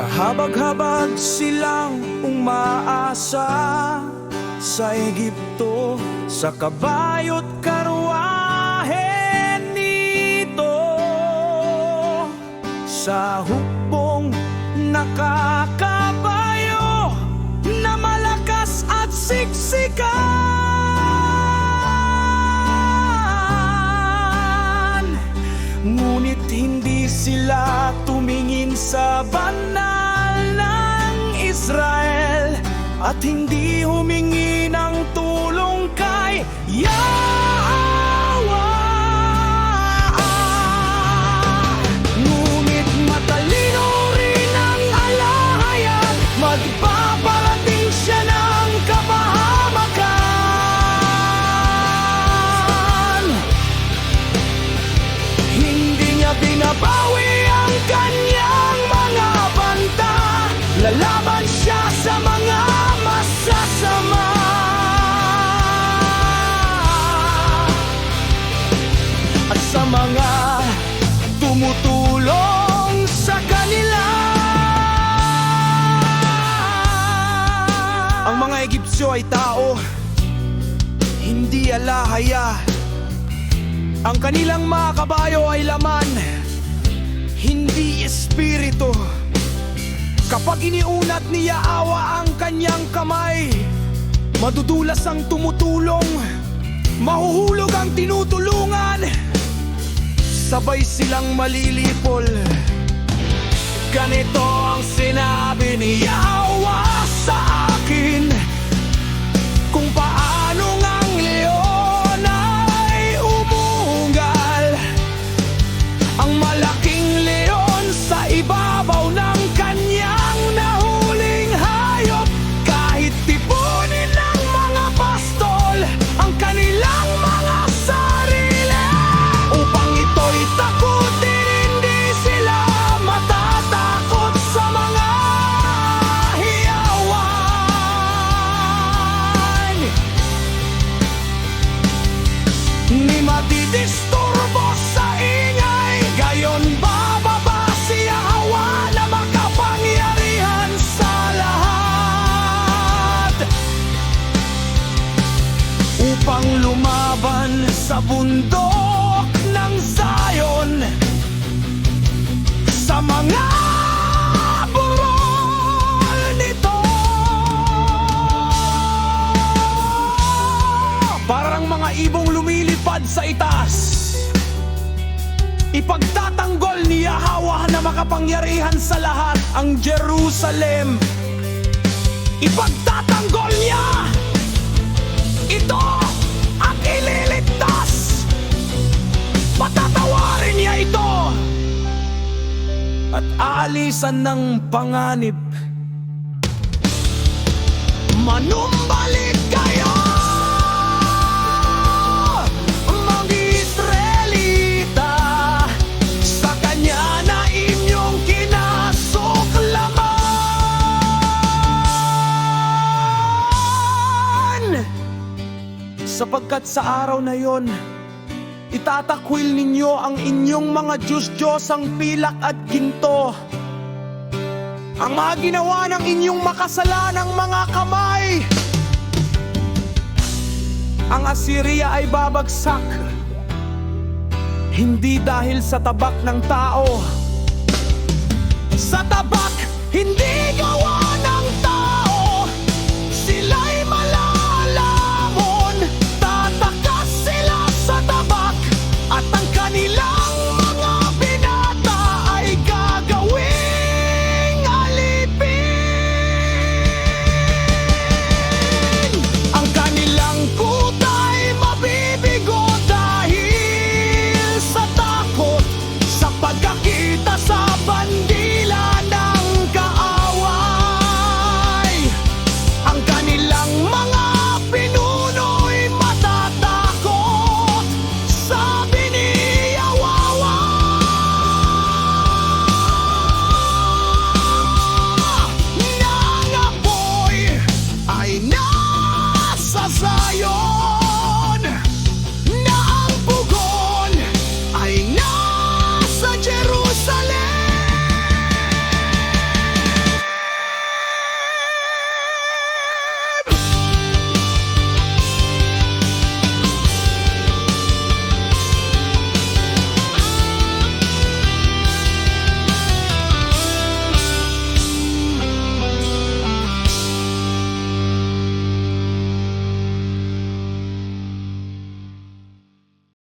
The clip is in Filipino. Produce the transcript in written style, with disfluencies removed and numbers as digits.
Kahabag-habag silang umaasa sa Ehipto, sa kabayo't karwahe nito, sa hukbong nakakabayo na malakas at siksikan. Ngunit hindi sila tumingin sa banal ng Israel at hindi humingi ng tulong kay Yahweh. Ngunit matalino rin ang alahayat, magpaparating siya ng kapahamakan. Hindi niya binabawi ang kanyang mga banta, lalaban siya sa mga masasama. At sa mga tumutulong sa kanila. Ang mga Egipsyo ay tao, hindi alahaya. Ang kanilang mga kabayo ay laman, hindi espiritu. Kapag iniunat ni Yahweh ang kanyang kamay, madudulas ang tumutulong, mahuhulog ang tinutulungan. Sabay silang malilipol. Ganito ang sinabi ni Yahweh sa akin, kung paano ngang leon ay umuunggal. Ang malaking leon sa ibabaw ng kanyang nahuling hayop, kahit tipunin ng mga pastol ang kanilang mga sarili, upang ito'y takutin, hindi sila matatakot sa mga hiyawan. Ni matidisturbo sa ingay, gayon bababa si Yahweh na makapangyarihan sa lahat, upang lumaban sa bundok ng Zion, sa mga burol nito. Parang mga ibong lumilipad sa itaas, ipagtatanggol ni Yahweh na makapangyarihan sa lahat ang Jerusalem. Ipagtatanggol niya, ito ang ililigtas. Patatawarin niya ito at aalisan ng panganib. Manumbalik kayo, mga Israelita, sa kanya na inyong kinasuklaman. Sapagkat sa araw na yon, itatakwil ninyo ang inyong mga Diyos-Diyosang pilak at ginto, ang mga ginawa ng inyong makasalanang mga kamay. Ang Assyria ay babagsak, hindi dahil sa tabak ng tao, sa tabak hindi gawa